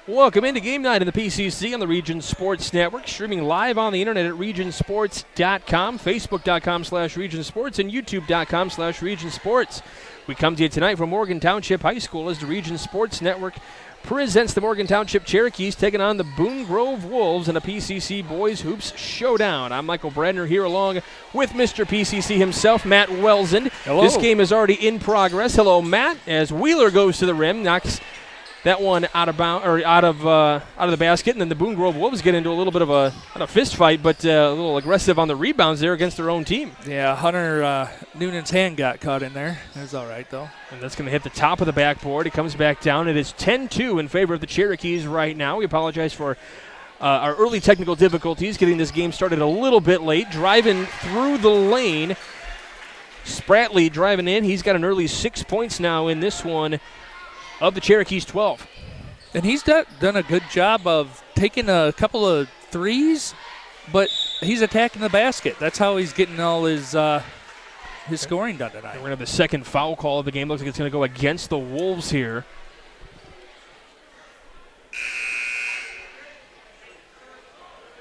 Welcome into game night in the PCC on the Region Sports Network, streaming live on the internet at regionsports.com, facebook.com/regionsports, and youtube.com/regionsports. We come to you tonight from Morgan Township High School as the Region Sports Network presents the Morgan Township Cherokees taking on the Boone Grove Wolves in a PCC Boys Hoops Showdown. I'm Michael Bradner here along with Mr. PCC himself, Matt Welsand. Hello. This game is already in progress. Hello, Matt, as Wheeler goes to the rim, knocks that one out of the basket, and then the Boone Grove Wolves get into a little bit of a, not a fist fight, but a little aggressive on the rebounds there against their own team. Yeah, Hunter Noonan's hand got caught in there. It was all right, though. And that's going to hit the top of the backboard. It comes back down. It is 10-2 in favor of the Cherokees right now. We apologize for our early technical difficulties, getting this game started a little bit late. Driving through the lane, Spratley driving in. He's got an early 6 points now in this one of the Cherokees 12. And he's done a good job of taking a couple of threes, but he's attacking the basket. That's how he's getting all his scoring done tonight. We're going to have the second foul call of the game. Looks like it's going to go against the Wolves here.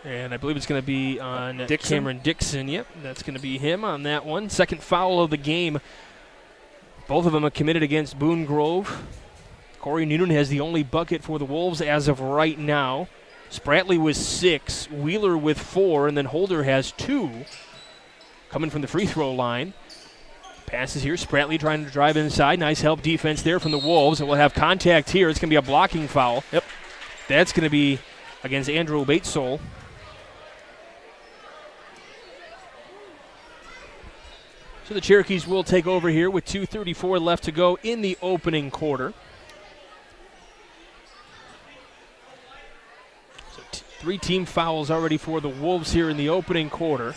And I believe it's going to be on Dixon? Cameron Dixon. Yep, that's going to be him on that one. Second foul of the game. Both of them are committed against Boone Grove. Corey Noonan has the only bucket for the Wolves as of right now. Spratley with 6, Wheeler with 4, and then Holder has 2 coming from the free throw line. Passes here, Spratley trying to drive inside. Nice help defense there from the Wolves, and we'll have contact here. It's going to be a blocking foul. Yep. That's going to be against Andrew Batesole. So the Cherokees will take over here with 2:34 left to go in the opening quarter. So 3 team fouls already for the Wolves here in the opening quarter.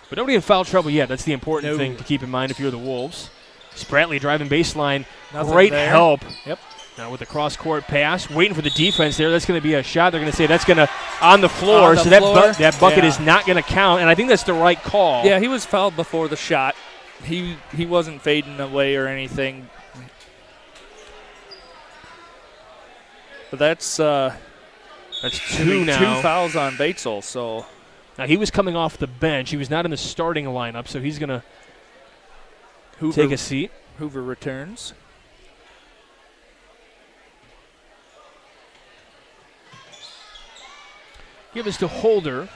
But nobody in foul trouble yet. That's the important thing to keep in mind if you're the Wolves. Spratley driving baseline. Nothing Great there. help. Yep. Now with the cross-court pass, waiting for the defense there. That's going to be a shot. They're going to say that's going to on the floor. On the so floor. that bucket is not going to count, and I think that's the right call. Yeah, he was fouled before the shot. He wasn't fading away or anything. But that's 2 now. 2 fouls on Batesole, so. Now he was coming off the bench. He was not in the starting lineup, so he's going to take a seat. Hoover returns. Give us to Holder.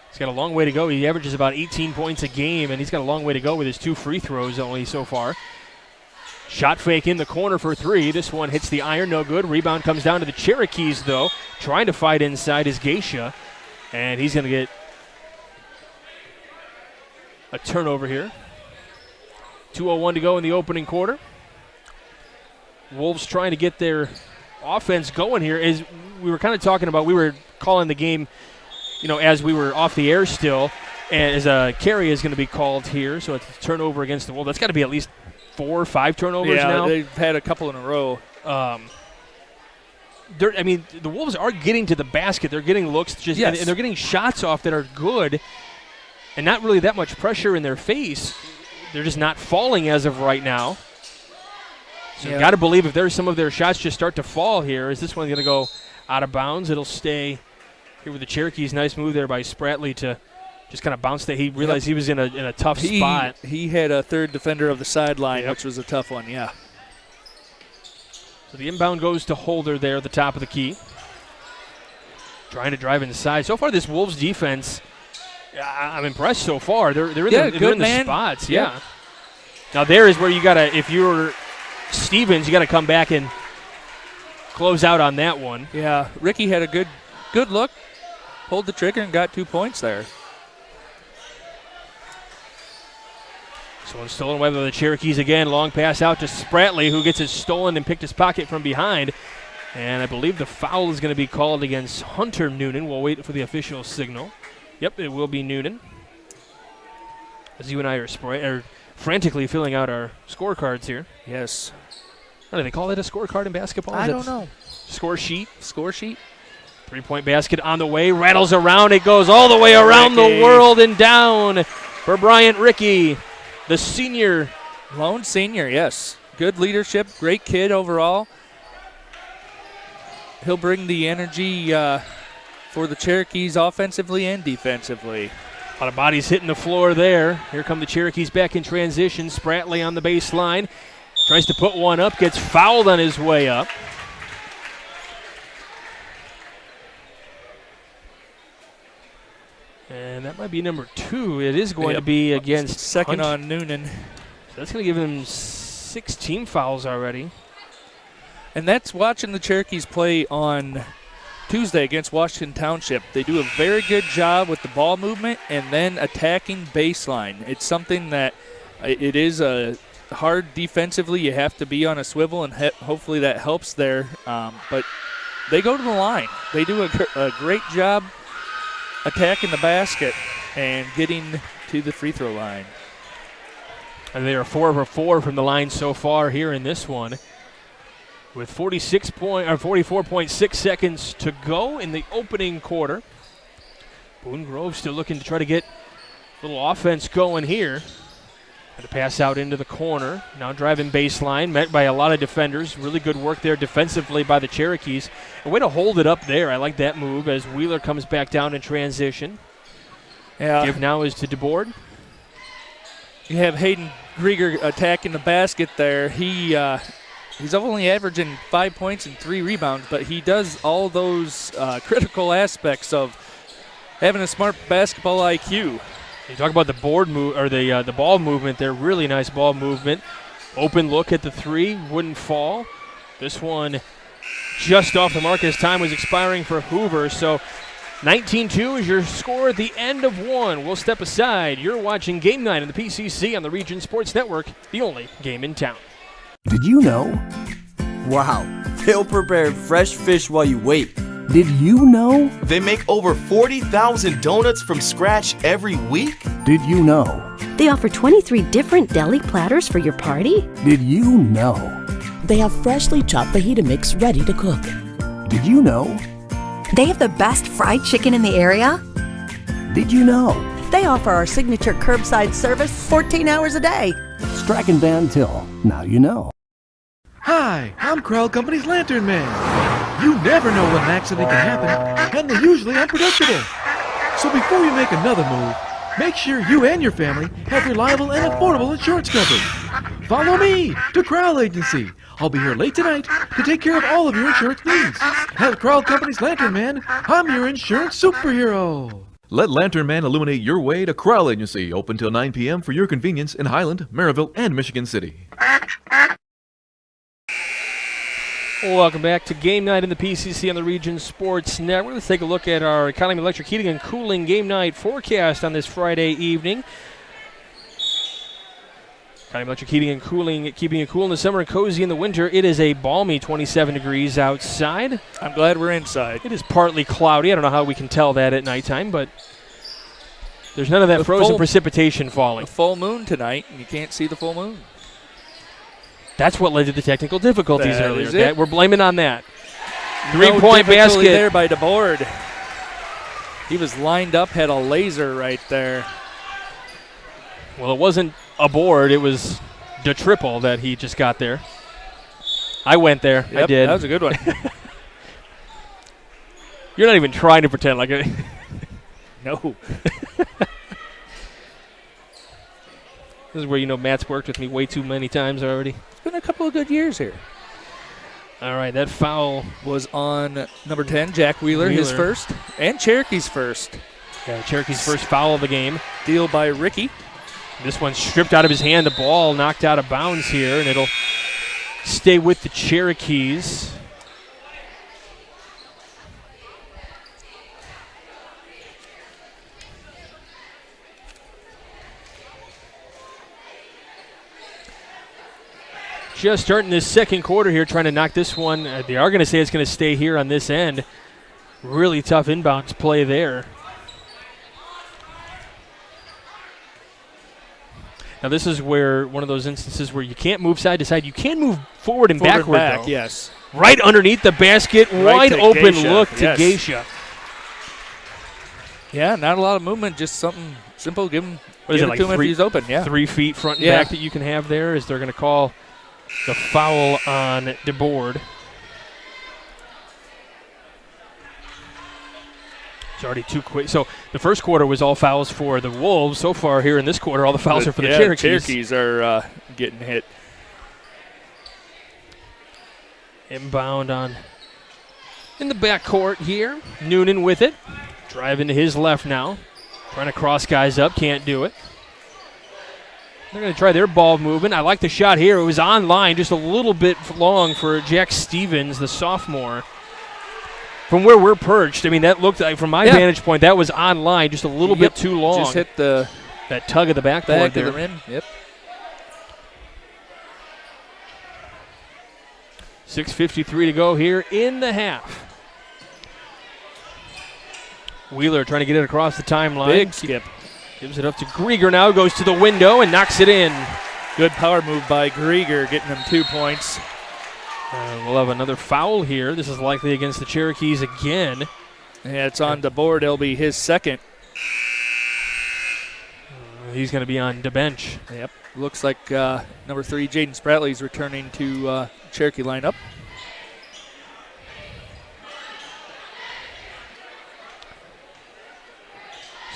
He's got a long way to go. He averages about 18 points a game, and he's got a long way to go with his 2 free throws only so far. Shot fake in the corner for 3. This one hits the iron, no good. Rebound comes down to the Cherokees, though. Trying to fight inside is Geisha, and he's going to get a turnover here. 2:01 to go in the opening quarter. Wolves trying to get their offense going here. Is we were kind of talking about, we were calling the game, as we were off the air still, and as a carry is going to be called here, so it's a turnover against the Wolves. That's got to be at least 4 or 5 turnovers now. Yeah, they've had a couple in a row. The Wolves are getting to the basket. They're getting looks, and they're getting shots off that are good, and not really that much pressure in their face. They're just not falling as of right now. So you've got to believe if there's some of their shots just start to fall here, is this one going to go out of bounds? It'll stay here with the Cherokees. Nice move there by Spratley to just kind of bounce that. He realized he was in a tough spot. He had a third defender of the sideline, which was a tough one, yeah. So the inbound goes to Holder there at the top of the key. Trying to drive inside. So far this Wolves defense, I'm impressed so far. They're in the spots, yeah. Now there is where you got to, if you're Stevens, you got to come back and close out on that one. Yeah, Ricky had a good look, pulled the trigger, and got 2 points there. So it's stolen away by the Cherokees again. Long pass out to Spratley, who gets it stolen and picked his pocket from behind. And I believe the foul is going to be called against Hunter Noonan. We'll wait for the official signal. Yep, it will be Noonan. As you and I are frantically filling out our scorecards here. Yes. What do they call it, a scorecard in basketball? I don't know. Score sheet? Score sheet. 3-point basket on the way. Rattles around. It goes all the way around the world and down for Bryant Rickey, the senior. Lone senior, yes. Good leadership. Great kid overall. he'll bring the energy for the Cherokees offensively and defensively. A lot of bodies hitting the floor there. Here come the Cherokees back in transition. Spratley on the baseline. Tries to put one up, gets fouled on his way up. And that might be number 2. It is going to be against second on Noonan. So that's going to give him 6 team fouls already. And that's watching the Cherokees play on Tuesday against Washington Township. They do a very good job with the ball movement and then attacking baseline. It's something that it is hard defensively. You have to be on a swivel, and hopefully that helps there. But they go to the line. They do a great job attacking the basket and getting to the free throw line. And they are 4 for 4 from the line so far here in this one. With 44.6 seconds to go in the opening quarter. Boone Grove still looking to try to get a little offense going here. And to pass out into the corner. Now driving baseline, met by a lot of defenders. Really good work there defensively by the Cherokees. A way to hold it up there. I like that move as Wheeler comes back down in transition. Yeah. Give now is to DeBoard. You have Hayden Grieger attacking the basket there. He's only averaging 5 points and 3 rebounds, but he does all those critical aspects of having a smart basketball IQ. You talk about the board move or the ball movement there. Really nice ball movement. Open look at the 3, wouldn't fall. This one just off the mark as time was expiring for Hoover. So 19-2 is your score at the end of 1. We'll step aside. You're watching Game Night on the PCC on the Region Sports Network, the only game in town. Did you know? Wow, they'll prepare fresh fish while you wait. Did you know? They make over 40,000 donuts from scratch every week? Did you know? They offer 23 different deli platters for your party? Did you know? They have freshly chopped fajita mix ready to cook. Did you know? They have the best fried chicken in the area? Did you know? They offer our signature curbside service 14 hours a day. Strachan Van Til. Now you know. Hi, I'm Crowell Company's Lantern Man. You never know when an accident can happen, and they're usually unpredictable. So before you make another move, make sure you and your family have reliable and affordable insurance coverage. Follow me to Crowell Agency. I'll be here late tonight to take care of all of your insurance needs. As Crowell Company's Lantern Man, I'm your insurance superhero. Let Lantern Man illuminate your way to Crowell Agency, open till 9 p.m. for your convenience in Highland, Maryville, and Michigan City. Welcome back to Game Night in the PCC on the Region Sports Network. Let's take a look at our Economy Electric Heating and Cooling Game Night forecast on this Friday evening. Economy Electric Heating and Cooling, keeping you cool in the summer and cozy in the winter. It is a balmy 27 degrees outside. I'm glad we're inside. It is partly cloudy. I don't know how we can tell that at nighttime, but there's none of that frozen precipitation falling. A full moon tonight, and you can't see the full moon. That's what led to the technical difficulties That earlier. is it. We're blaming on that. No Three-point difficulty basket. there by DeBoard. He was lined up, had a laser right there. Well, it wasn't a board. It was the triple that he just got there. I went there. Yep, I did. That was a good one. You're not even trying to pretend like it. No. This is where you know Matt's worked with me way too many times already. It's been a couple of good years here. All right, that foul Was on number 10, Jack Wheeler, his first, and Cherokee's first. Yeah, Cherokee's first foul of the game. Deal by Ricky. This one stripped out of his hand. The ball knocked out of bounds here, and it'll stay with the Cherokees. Just starting this second quarter here, trying to knock this one. They are going to say it's going to stay here on this end. Really tough inbounds play there. Now this is where one of those instances where you can't move side to side. You can move forward and backward, though. Yes. Right underneath the basket, Right wide to open Geisha, look to yes. Geisha. Yeah, not a lot of movement, just something simple. Give him, What is give it, it to him if he's open. Yeah. 3 feet front and Yeah. back that you can have there, as they're going to call the foul on DeBoard. It's already too quick. So the first quarter was all fouls for the Wolves. So far here in this quarter, all the fouls are for the Cherokees. Cherokees are getting hit. Inbound on in the backcourt here. Noonan with it. Driving to his left now. Trying to cross guys up. Can't do it. They're going to try their ball movement. I like the shot here. It was on line, just a little bit long for Jack Stevens, the sophomore. From where we're perched, I mean, that looked like, from my vantage point, that was on line, just a little bit too long. Just hit that tug of the backboard there. Of the rim. Yep. 6:53 to go here in the half. Wheeler trying to get it across the timeline. Big skip. Gives it up to Grieger now, goes to the window and knocks it in. Good power move by Grieger, getting him 2 points. We'll have another foul here. This is likely against the Cherokees again. Yeah, it's on the board. It'll be his second. He's going to be on the bench. Yep. Looks like number 3, Jaden Spratley's returning to Cherokee lineup.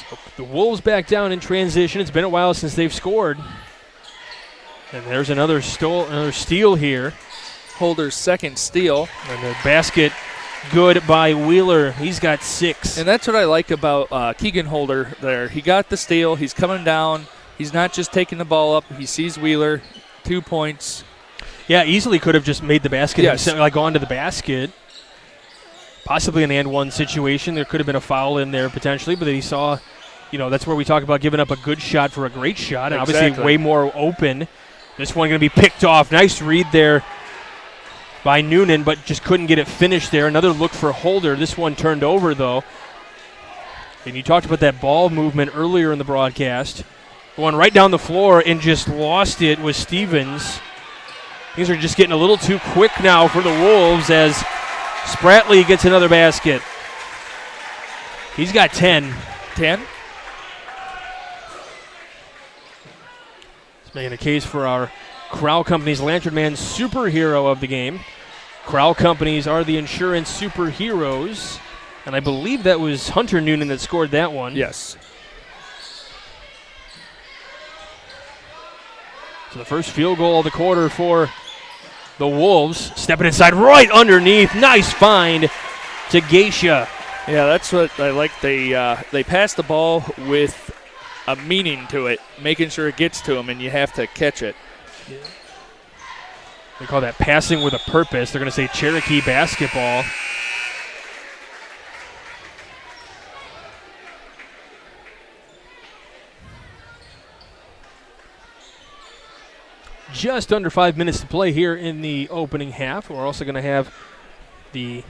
So the Wolves back down in transition. It's been a while since they've scored. And there's another steal here. Holder's second steal. And the basket good by Wheeler. He's got 6. And that's what I like about Keegan Holder there. He got the steal. He's coming down. He's not just taking the ball up. He sees Wheeler. 2 points. Yeah, easily could have just made the basket. Yes. Like gone to the basket. Possibly an and one situation. There could have been a foul in there potentially, but he saw, that's where we talk about giving up a good shot for a great shot. And obviously way more open. This one going to be picked off. Nice read there by Noonan, but just couldn't get it finished there. Another look for Holder. This one turned over, though. And you talked about that ball movement earlier in the broadcast. Going right down the floor and just lost it was Stevens. Things are just getting a little too quick now for the Wolves as Spratley gets another basket. He's got 10. 10? He's making a case for our Crowell Companies Lantern Man superhero of the game. Crowell Companies are the insurance superheroes. And I believe that was Hunter Noonan that scored that one. Yes. So the first field goal of the quarter for the Wolves. Stepping inside right underneath. Nice find to Geisha. Yeah, that's what I like. They pass the ball with a meaning to it, making sure it gets to him, and you have to catch it. Yeah. They call that passing with a purpose. They're going to say Cherokee basketball. Just under 5 minutes to play here in the opening half. We're also going to have the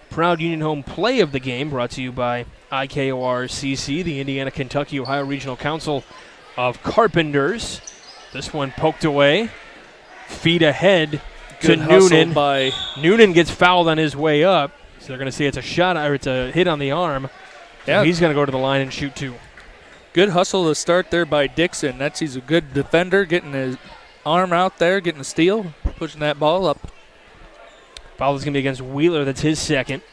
Proud Union Home play of the game brought to you by IKOR-CC, the Indiana, Kentucky, Ohio Regional Council of Carpenters. This one poked away. Feet ahead to Noonan. Noonan gets fouled on his way up. So they're going to say it's a shot or it's a hit on the arm. Yeah. He's going to go to the line and shoot 2. Good hustle to start there by Dixon. He's a good defender, getting his arm out there, getting a steal, pushing that ball up. Foul is going to be against Wheeler. That's his second.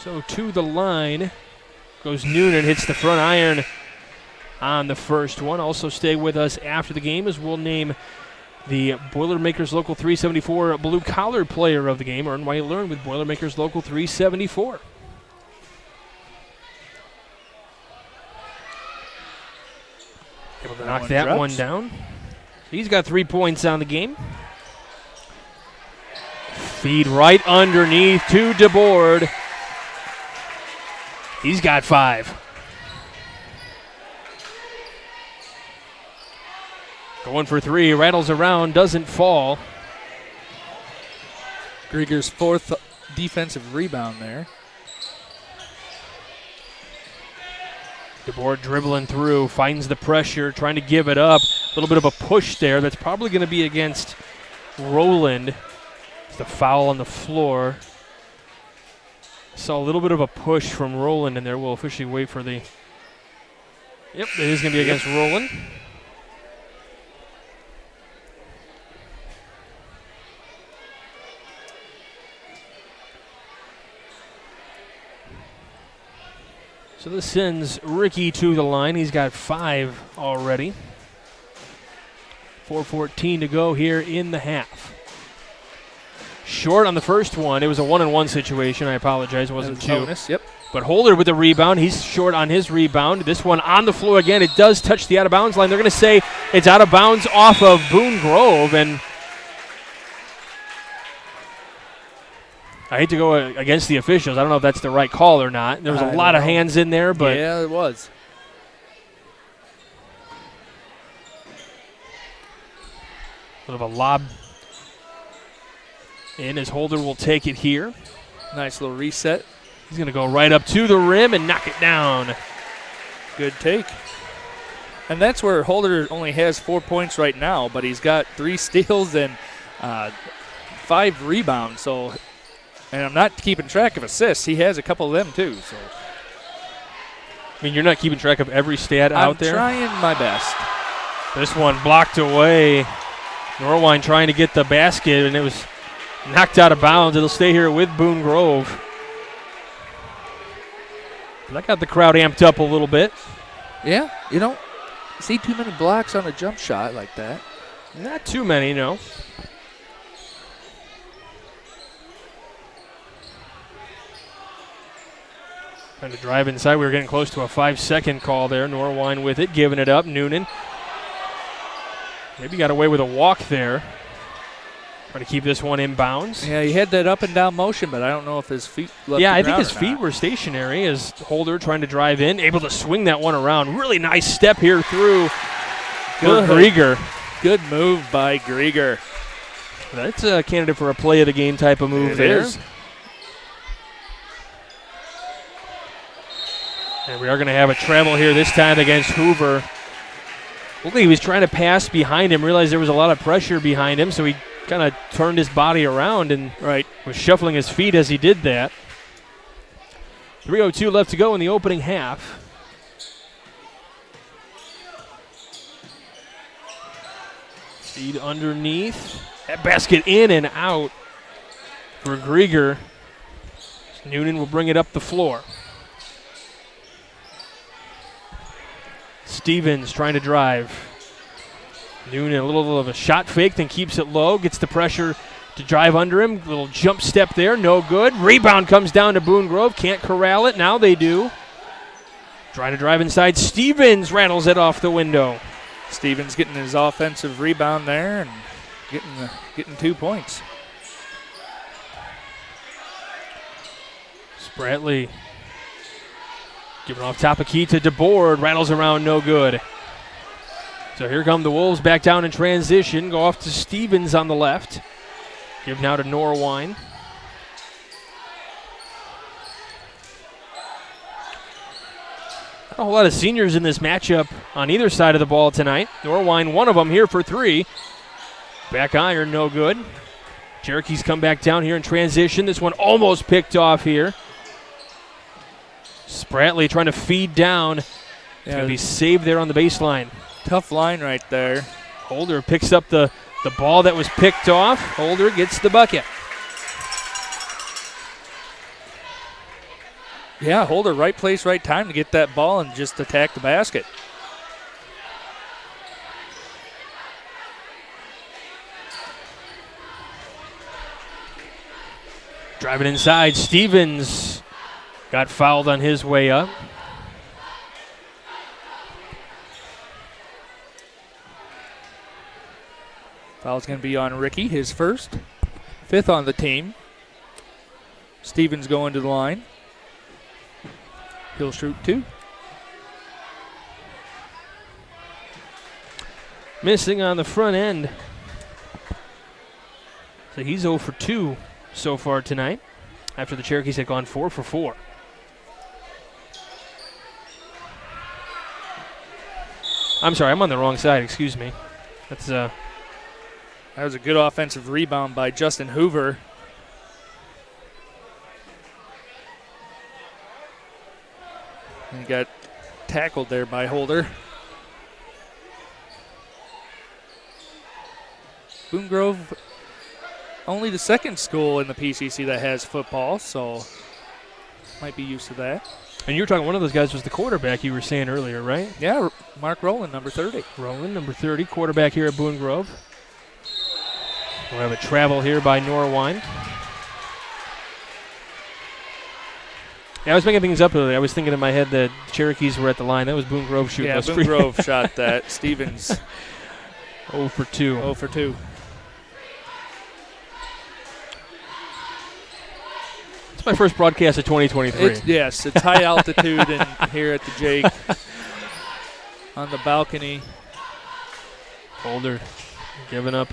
So to the line goes Noonan, hits the front iron on the first one. Also stay with us after the game as we'll name the Boilermakers Local 374 Blue Collar Player of the game. Earn while you learn with Boilermakers Local 374. Able to knock that one down. He's got 3 points on the game. Feed right underneath to DeBoard. He's got 5. Going for 3, rattles around, doesn't fall. Grieger's 4th defensive rebound there. DeBoard dribbling through, finds the pressure, trying to give it up. A little bit of a push there. That's probably going to be against Rowland. It's the foul on the floor. Saw a little bit of a push from Rowland in there. We'll officially wait for the... Yep, it is going to be against Rowland. So this sends Ricky to the line. He's got 5 already. 4:14 to go here in the half. Short on the first one. It was a 1-on-1 situation. I apologize. It wasn't 2. Bonus, yep. But Holder with the rebound. He's short on his rebound. This one on the floor again. It does touch the out-of-bounds line. They're going to say it's out of bounds off of Boone Grove. And I hate to go against the officials. I don't know if that's the right call or not. There was a lot of hands in there, but yeah, it was. sort of a lob in as Holder will take it here. Nice little reset. He's going to go right up to the rim and knock it down. Good take. And that's where Holder only has 4 points right now, but he's got 3 steals and 5 rebounds. So, and I'm not keeping track of assists. He has a couple of them too. So, I mean, you're not keeping track of every stat out there? I'm trying my best. This one blocked away. Norwine trying to get the basket, and it was knocked out of bounds. It'll stay here with Boone Grove. That got the crowd amped up a little bit. Yeah, you don't see too many blocks on a jump shot like that. Not too many, no. Trying to drive inside. We were getting close to a 5-second call there. Norwine with it, giving it up. Noonan maybe got away with a walk there. Trying to keep this one in bounds. Yeah, he had that up and down motion, but I don't know if his feet left Yeah, the I think ground his or feet not. were stationary as Holder trying to drive in, able to swing that one around. Really nice step here through for Grieger. Good move by Grieger. That's a candidate for a play of the game type of move there. Is. And we are going to have a travel here this time against Hoover. Looked like he was trying to pass behind him, realized there was a lot of pressure behind him, so he kind of turned his body around and was shuffling his feet as he did that. 3:02 left to go in the opening half. Feed underneath. That basket in and out for Grieger. Noonan will bring it up the floor. Stevens trying to drive. Noonan a little of a shot fake, then keeps it low, gets the pressure to drive under him. Little jump step there, no good. Rebound comes down to Boone Grove, can't corral it. Now they do. Trying to drive inside. Stevens rattles it off the window. Stevens getting his offensive rebound there and getting 2 points. Spratley giving off top of key to DeBoard, rattles around, no good. So here come the Wolves back down in transition, go off to Stevens on the left. Give now to Norwine. Not a whole lot of seniors in this matchup on either side of the ball tonight. Norwine, one of them here for 3. Back iron, no good. Cherokees come back down here in transition. This one almost picked off here. Spratley trying to feed down. It's going to be saved there on the baseline. Tough line right there. Holder picks up the ball that was picked off. Holder gets the bucket. Yeah, Holder, right place, right time to get that ball and just attack the basket. Driving inside, Stevens got fouled on his way up. Foul's going to be on Ricky, his first. 5th on the team. Stevens going to the line. He'll shoot 2. Missing on the front end. So he's 0 for 2 so far tonight after the Cherokees had gone 4 for 4. I'm sorry, I'm on the wrong side, excuse me. That was a good offensive rebound by Justin Hoover. And he got tackled there by Holder. Boone Grove, only the second school in the PCC that has football, so might be used to that. And you were talking, one of those guys was the quarterback you were saying earlier, right? Yeah, Mark Rowland, number 30. Rowland, number 30, quarterback here at Boone Grove. We'll have a travel here by Norwine. Yeah, I was making things up earlier. I was thinking in my head that Cherokees were at the line. That was Boone Grove shooting. Yeah, Boone Grove shot that. Stevens 0 for 2. 0 for 2. It's my first broadcast of 2023. Yes, it's high altitude and here at the Jake on the balcony. Holder giving up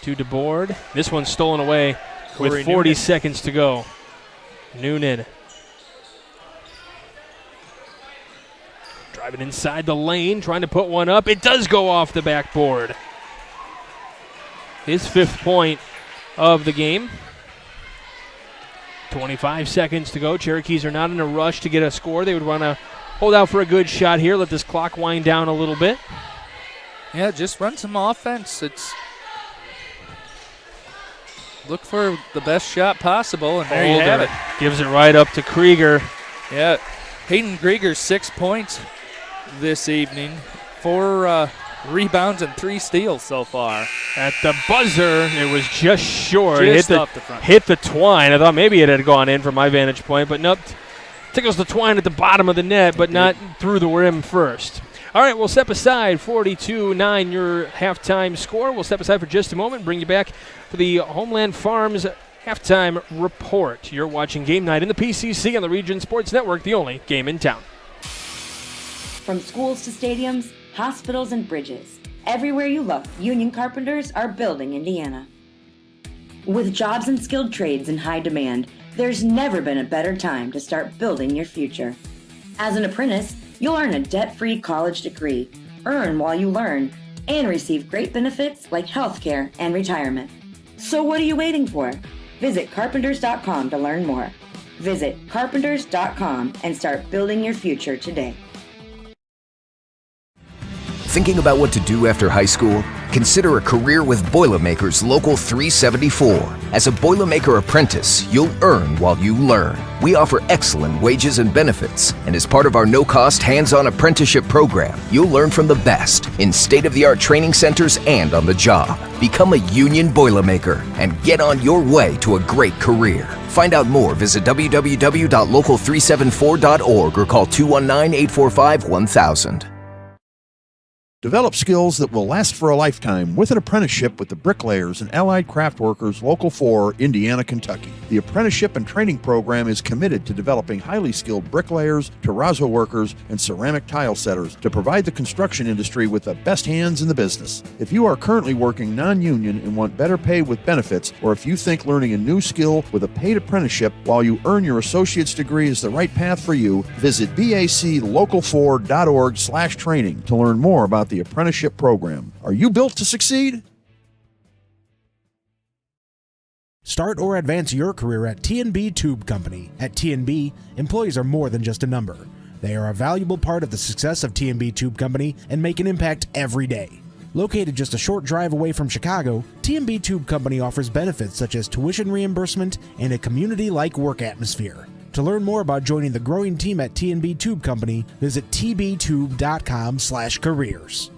to DeBoard. This one's stolen away with Corey 40 Noonan. seconds to go. Noonan driving inside the lane, trying to put one up. It does go off the backboard. His 5th point of the game. 25 seconds to go. Cherokees are not in a rush to get a score. They would want to hold out for a good shot here, let this clock wind down a little bit. Yeah, just run some offense. Look for the best shot possible, and there you have it. Gives it right up to Krieger. Yeah, Hayden Krieger, 6 points this evening. 4 rebounds and 3 steals so far. At the buzzer, it was just short. Just hit off the front. Hit the twine. I thought maybe it had gone in from my vantage point, but nope. Tickles the twine at the bottom of the net, but not through the rim first. All right, we'll step aside. 42-9 your halftime score. We'll step aside for just a moment and bring you back for the Homeland Farms halftime report. You're watching Game Night in the PCC on the Region Sports Network, the only game in town. From schools to stadiums, hospitals and bridges, everywhere you look, union carpenters are building Indiana. With jobs and skilled trades in high demand, there's never been a better time to start building your future. As an apprentice, you'll earn a debt-free college degree, earn while you learn, and receive great benefits like healthcare and retirement. So what are you waiting for? Visit carpenters.com to learn more. Visit carpenters.com and start building your future today. Thinking about what to do after high school? Consider a career with Boilermakers Local 374. As a Boilermaker apprentice, you'll earn while you learn. We offer excellent wages and benefits, and as part of our no-cost hands-on apprenticeship program, you'll learn from the best in state-of-the-art training centers and on the job. Become a union Boilermaker and get on your way to a great career. Find out more, visit www.local374.org or call 219-845-1000. Develop skills that will last for a lifetime with an apprenticeship with the Bricklayers and Allied Craft Workers Local 4, Indiana, Kentucky. The apprenticeship and training program is committed to developing highly skilled bricklayers, terrazzo workers, and ceramic tile setters to provide the construction industry with the best hands in the business. If you are currently working non-union and want better pay with benefits, or if you think learning a new skill with a paid apprenticeship while you earn your associate's degree is the right path for you, visit baclocal4.org/training to learn more about the apprenticeship program. Are you built to succeed? Start or advance your career at T&B Tube Company. At T&B, employees are more than just a number. They are a valuable part of the success of T&B Tube Company and make an impact every day. Located just a short drive away from Chicago, T&B Tube Company offers benefits such as tuition reimbursement and a community-like work atmosphere. To learn more about joining the growing team at T&B Tube Company, visit tbtube.com/careers.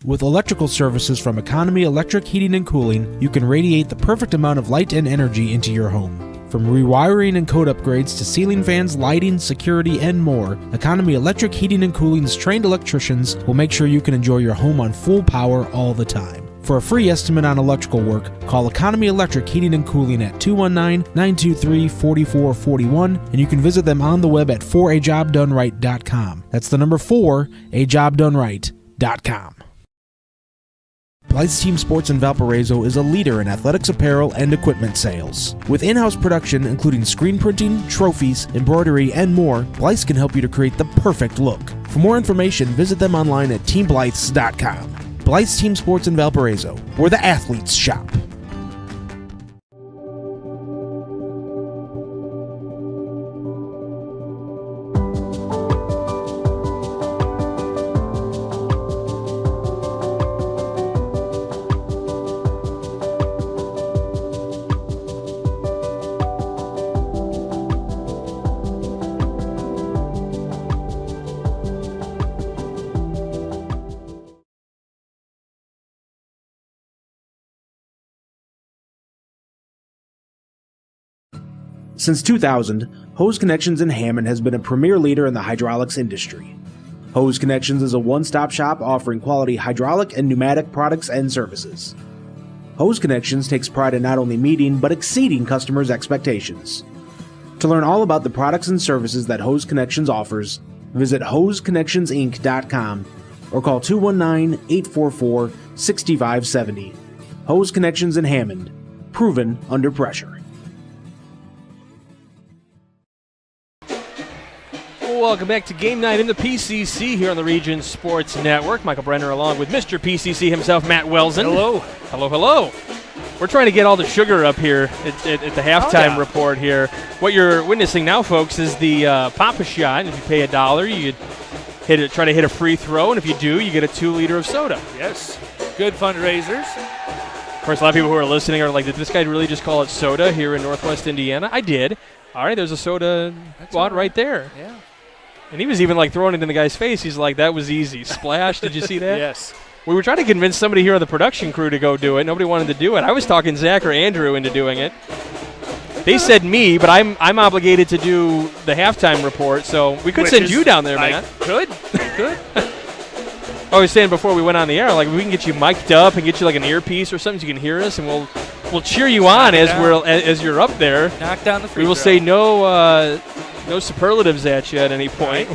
With electrical services from Economy Electric Heating and Cooling, you can radiate the perfect amount of light and energy into your home. From rewiring and code upgrades to ceiling fans, lighting, security, and more, Economy Electric Heating and Cooling's trained electricians will make sure you can enjoy your home on full power all the time. For a free estimate on electrical work, call Economy Electric Heating and Cooling at 219-923-4441, and you can visit them on the web at 4ajobdoneright.com. That's the number 4ajobdoneright.com. Blythe's Team Sports in Valparaiso is a leader in athletics apparel and equipment sales. With in-house production including screen printing, trophies, embroidery, and more, Blythe's can help you to create the perfect look. For more information, visit them online at teamblythes.com. Blythe's Team Sports in Valparaiso, where the athletes shop. Since 2000, Hose Connections in Hammond has been a premier leader in the hydraulics industry. Hose Connections is a one-stop shop offering quality hydraulic and pneumatic products and services. Hose Connections takes pride in not only meeting but exceeding customers' expectations. To learn all about the products and services that Hose Connections offers, visit hoseconnectionsinc.com or call 219-844-6570. Hose Connections in Hammond. Proven under pressure. Welcome back to Game Night in the PCC here on the Region Sports Network. Michael Brenner along with Mr. PCC himself, Matt Welsen. Hello. Hello, hello. We're trying to get all the sugar up here at the halftime report here. What you're witnessing now, folks, is the Papa Shot. If you pay $1, you try to hit a free throw, and if you do, you get a 2-liter of soda. Yes. Good fundraisers. Of course, a lot of people who are listening are like, did this guy really just call it soda here in Northwest Indiana? I did. All right, there's a soda bought right there. Yeah. And he was even like throwing it in the guy's face. He's like, that was easy. Splash, did you see that? Yes. We were trying to convince somebody here on the production crew to go do it. Nobody wanted to do it. I was talking Zach or Andrew into doing it. They said me, but I'm obligated to do the halftime report, so we could send you down there, man. Good. I was saying before we went on the air, like we can get you mic'd up and get you like an earpiece or something so you can hear us, and we'll cheer you on as you're up there. Knock down the free We will throw. say no superlatives at you at any point.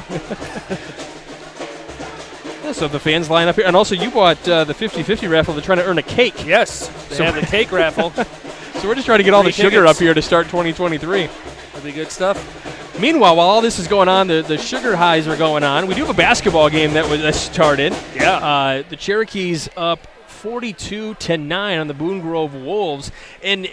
Yeah, so the fans line up here. And also you bought the 50-50 raffle to try to earn a cake. Yes, they have the cake raffle. So we're just trying to get all the sugar tickets up here to start 2023. That'll be good stuff. Meanwhile, while all this is going on, the sugar highs are going on. We do have a basketball game that started. Yeah. The Cherokees up 42-9 on the Boone Grove Wolves. And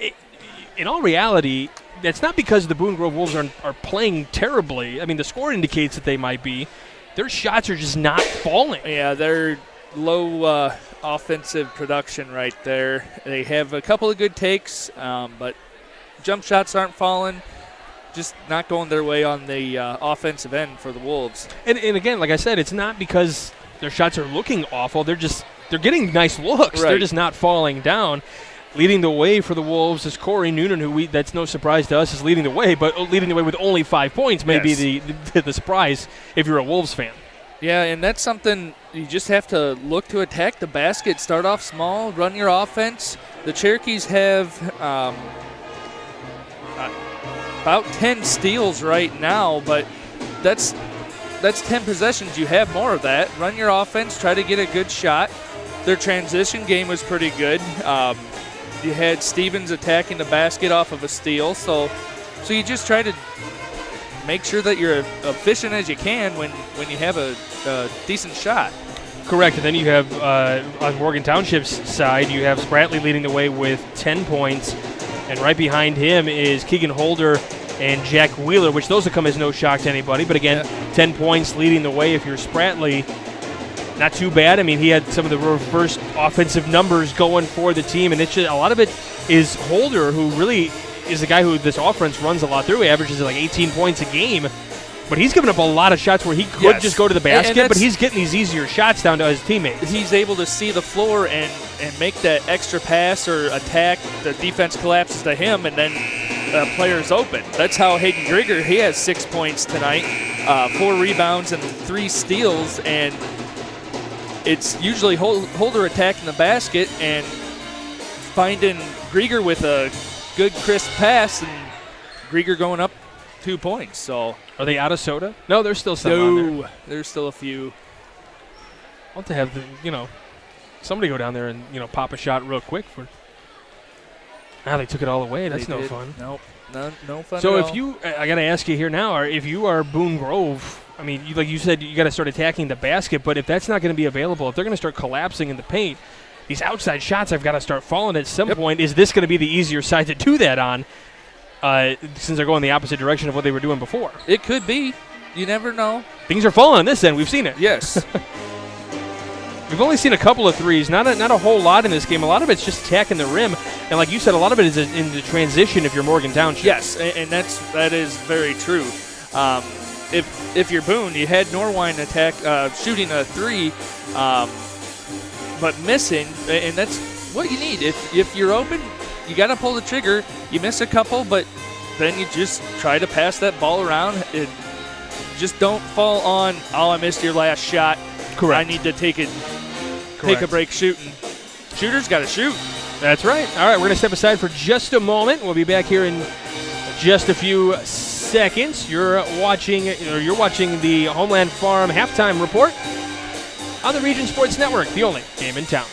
in all reality, that's not because the Boone Grove Wolves are playing terribly. I mean, the score indicates that they might be. Their shots are just not falling. Yeah, they're low offensive production right there. They have a couple of good takes, but jump shots aren't falling. Just not going their way on the offensive end for the Wolves. And again, like I said, it's not because their shots are looking awful. They're getting nice looks. Right. They're just not falling down. Leading the way for the Wolves is Corey Noonan, who that's no surprise to us, is leading the way, but leading the way with only 5 points may be the surprise if you're a Wolves fan. Yeah, and that's something you just have to look to attack the basket, start off small, run your offense. The Cherokees have about 10 steals right now, but that's 10 possessions. You have more of that. Run your offense, try to get a good shot. Their transition game was pretty good. You had Stevens attacking the basket off of a steal, so you just try to make sure that you're efficient as you can when you have a decent shot. Correct, and then you have, on Morgan Township's side, you have Spratley leading the way with 10 points, and right behind him is Keegan Holder and Jack Wheeler, which those will come as no shock to anybody, but again, 10 points leading the way if you're Spratley. Not too bad. I mean, he had some of the first offensive numbers going for the team, and it's just, a lot of it is Holder, who really is the guy who this offense runs a lot through. He averages like 18 points a game, but he's given up a lot of shots where he could just go to the basket, but he's getting these easier shots down to his teammates. He's able to see the floor and make that extra pass or attack. The defense collapses to him, and then players open. That's how Hayden Grigger, he has 6 points tonight, 4 rebounds and 3 steals, and it's usually Holder attacking the basket and finding Grieger with a good crisp pass, and Grieger going up 2 points. So are they out of soda? No, there's still some on there. There's still a few. I want to have somebody go down there and pop a shot real quick for. Now they took it all away. That's no fun. Nope, no fun. So at if all. I got to ask you here now, if you are Boone Grove, I mean, like you said, you got to start attacking the basket. But if that's not going to be available, if they're going to start collapsing in the paint, these outside shots have got to start falling at some point. Is this going to be the easier side to do that on? Since they're going the opposite direction of what they were doing before. It could be. You never know. Things are falling on this end. We've seen it. Yes. We've only seen a couple of threes, not a whole lot in this game. A lot of it's just attacking the rim, and like you said, a lot of it is in the transition if you're Morgan Township. Yes, and that is very true. If you're Boone, you had Norwine shooting a 3, but missing, and that's what you need. If you're open, you got to pull the trigger. You miss a couple, but then you just try to pass that ball around. Just don't fall on, oh, I missed your last shot. Correct. I need to take a break shooting. Shooters got to shoot. That's right. All right, we're going to step aside for just a moment. We'll be back here in just a few seconds. You're watching the Homeland Farm halftime report on the Region Sports Network, the only game in town.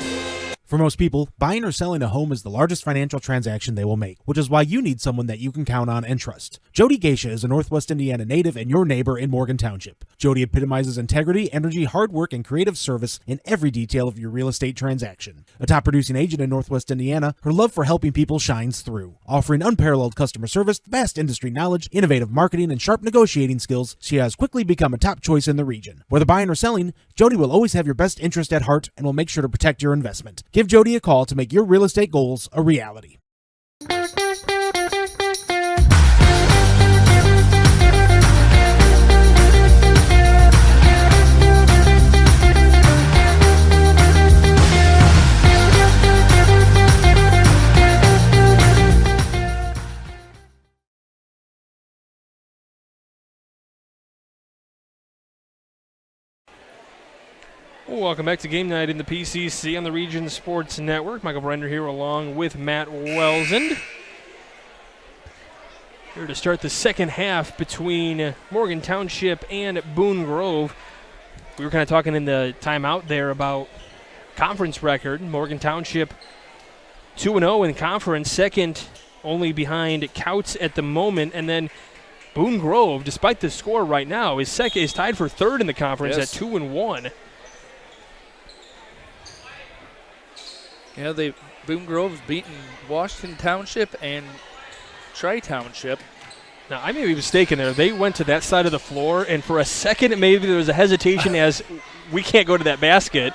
For most people, buying or selling a home is the largest financial transaction they will make, which is why you need someone that you can count on and trust. Jody Geisha is a Northwest Indiana native and your neighbor in Morgan Township. Jody epitomizes integrity, energy, hard work, and creative service in every detail of your real estate transaction. A top producing agent in Northwest Indiana, her love for helping people shines through. Offering unparalleled customer service, vast industry knowledge, innovative marketing, and sharp negotiating skills, she has quickly become a top choice in the region. Whether buying or selling, Jody will always have your best interest at heart and will make sure to protect your investment. Give Jody a call to make your real estate goals a reality. Welcome back to Game Night in the PCC on the Region Sports Network. Michael Brender here along with Matt Welsend. Here to start the second half between Morgan Township and Boone Grove. We were kind of talking in the timeout there about conference record. Morgan Township 2-0 in conference, second only behind Couts at the moment, and then Boone Grove, despite the score right now, is tied for third in the conference at 2-1. Yeah, Boone Grove's beaten Washington Township and Tri-Township. Now, I may be mistaken there. They went to that side of the floor, and for a second maybe there was a hesitation as we can't go to that basket,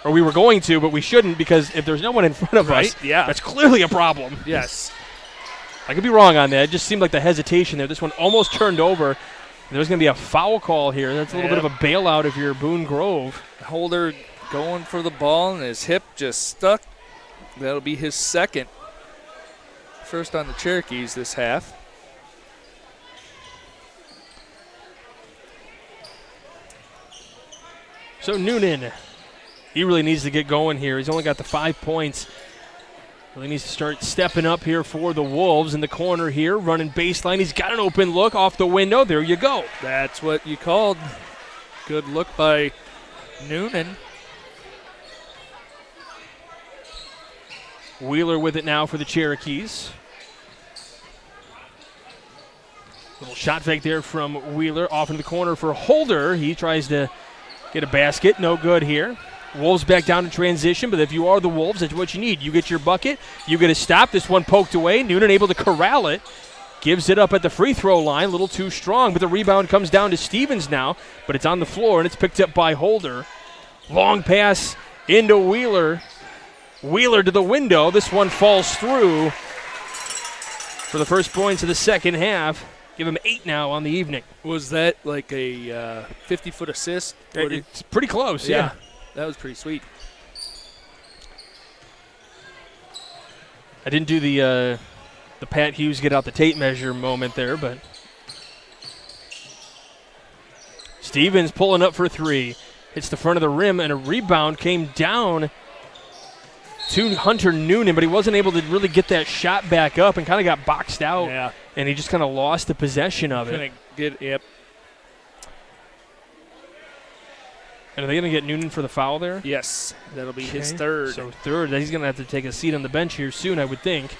or we were going to, but we shouldn't because if there's no one in front of us, that's clearly a problem. Yes. I could be wrong on that. It just seemed like the hesitation there. This one almost turned over. There's going to be a foul call here. That's a little bit of a bailout if you're Boone Grove. Holder going for the ball, and his hip just stuck. That'll be his second. First on the Cherokees this half. So Noonan, he really needs to get going here. He's only got the 5 points. Really needs to start stepping up here for the Wolves in the corner here, running baseline. He's got an open look off the window. There you go. That's what you called. Good look by Noonan. Wheeler with it now for the Cherokees. Little shot fake there from Wheeler off into the corner for Holder. He tries to get a basket. No good here. Wolves back down in transition, but if you are the Wolves, that's what you need. You get your bucket. You get a stop. This one poked away. Noonan able to corral it. Gives it up at the free throw line. A little too strong, but the rebound comes down to Stevens now, but it's on the floor, and it's picked up by Holder. Long pass into Wheeler. Wheeler to the window. This one falls through for the first points of the second half. Give him 8 now on the evening. Was that like a 50-foot assist? It's pretty close, yeah. That was pretty sweet. I didn't do the Pat Hughes get out the tape measure moment there, but Stevens pulling up for 3. Hits the front of the rim, and a rebound came down to Hunter Noonan, but he wasn't able to really get that shot back up and kind of got boxed out. Yeah. And he just kind of lost the possession of it. Yep. And are they going to get Noonan for the foul there? Yes, that'll be his third. So third. He's going to have to take a seat on the bench here soon, I would think.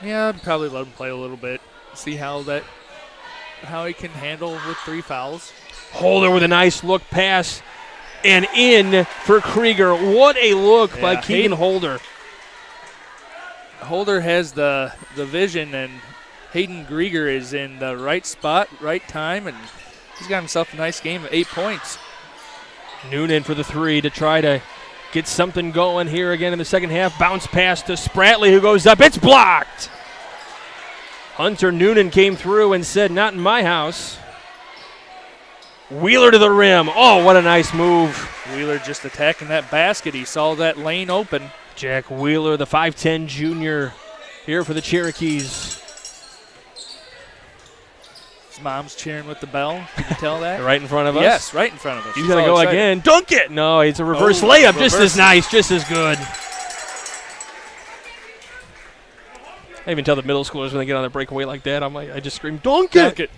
Yeah, I'd probably let him play a little bit. See how he can handle with 3 fouls. Holder with a nice look pass. And in for Krieger. What a look by Keegan Holder. Holder has the vision, and Hayden Grieger is in the right spot, right time, and he's got himself a nice game of 8 points. Noonan for the 3 to try to get something going here again in the second half. Bounce pass to Spratley, who goes up. It's blocked. Hunter Noonan came through and said, "Not in my house." Wheeler to the rim. Oh, what a nice move. Wheeler just attacking that basket. He saw that lane open. Jack Wheeler, the 5'10 junior, here for the Cherokees. His mom's cheering with the bell. Can you tell that? Right in front of us? Yes, right in front of us. He's going to go again. Dunk it! No, it's a reverse layup. Just as nice, just as good. I even tell the middle schoolers when they get on their breakaway like that, I just scream, dunk it! Dunk it.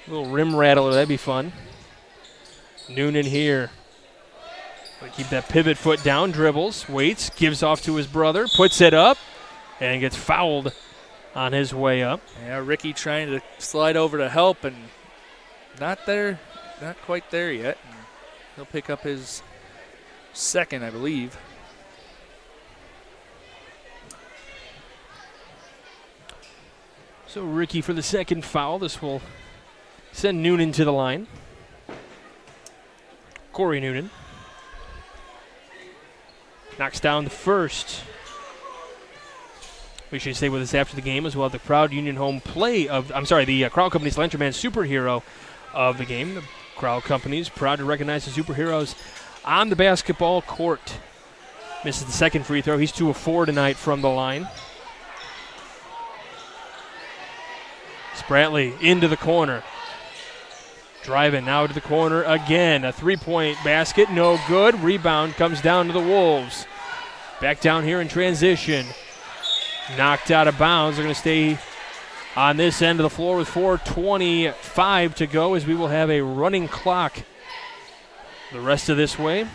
Little rim rattler, that'd be fun. Noonan here. Keep that pivot foot down, dribbles, waits, gives off to his brother, puts it up, and gets fouled on his way up. Yeah, Ricky trying to slide over to help, and not quite there yet. And he'll pick up his second, I believe. So Ricky for the second foul. This will send Noonan to the line. Corey Noonan knocks down the first. We should stay with us after the game as well. The Proud Union Home play of, the Crowell Company's Lanterman superhero of the game. The Crowell Company's proud to recognize the superheroes on the basketball court. Misses the second free throw. He's 2 of 4 tonight from the line. Spratley into the corner. Driving now to the corner again. A three-point basket, no good. Rebound comes down to the Wolves. Back down here in transition. Knocked out of bounds. They're going to stay on this end of the floor with 4:25 to go as we will have a running clock the rest of this way.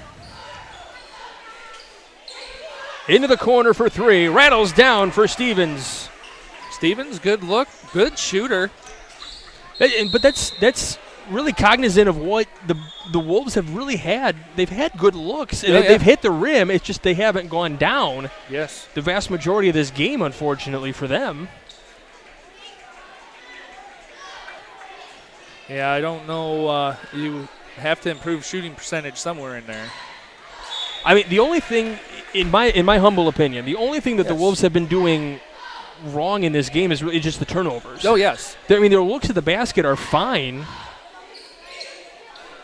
Into the corner for three. Rattles down for Stevens. Stevens, good look, good shooter. But that's really cognizant of what the Wolves have really had. They've had good looks, and they've hit the rim. It's just they haven't gone down. Yes. The vast majority of this game, unfortunately, for them. Yeah, I don't know. You have to improve shooting percentage somewhere in there. I mean, the only thing, in my humble opinion, the only thing that the Wolves have been doing wrong in this game is really just the turnovers. Oh, yes. I mean, their looks at the basket are fine.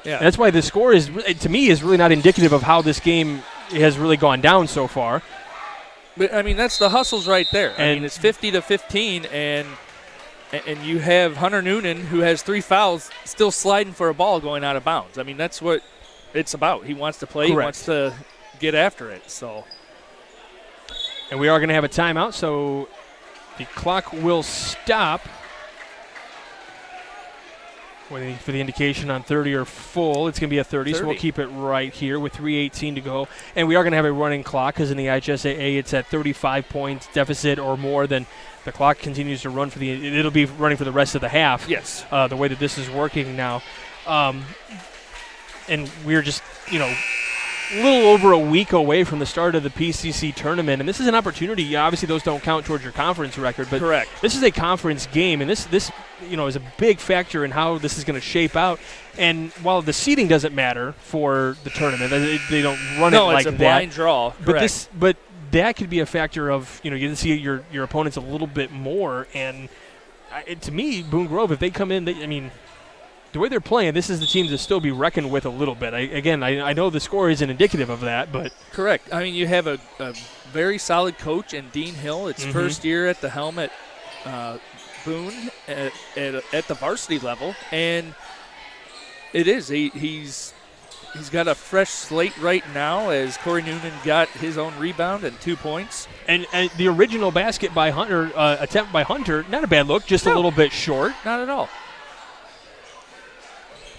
Yeah. That's why the score is, to me, is really not indicative of how this game has really gone down so far. But I mean, that's the hustles right there. I mean, it's 50-15, and you have Hunter Noonan, who has 3 fouls, still sliding for a ball going out of bounds. I mean, that's what it's about. He wants to play. Correct. He wants to get after it. So, and we are going to have a timeout, so the clock will stop. Waiting for the indication on 30 or full. It's going to be a 30, so we'll keep it right here with 3:18 to go. And we are going to have a running clock because in the IHSAA it's at 35 points deficit or more. Then the clock continues to run it'll be running for the rest of the half. Yes. The way that this is working now. And we're just, a little over a week away from the start of the PCC tournament, and this is an opportunity. Obviously, those don't count towards your conference record, but correct. This is a conference game, and this is a big factor in how this is going to shape out. And while the seeding doesn't matter for the tournament, they don't run it like that. No, it's a blind draw. Correct. But that could be a factor of you can see your opponents a little bit more. And to me, Boone Grove, if they come in, the way they're playing, this is the team to still be reckoned with a little bit. I know the score isn't indicative of that, but correct. I mean, you have a very solid coach in Dean Hill. It's first year at the helm at Boone at the varsity level, and it is. He's got a fresh slate right now as Corey Noonan got his own rebound and 2 points. And the original basket by Hunter, attempt by Hunter, not a bad look, just a little bit short. Not at all.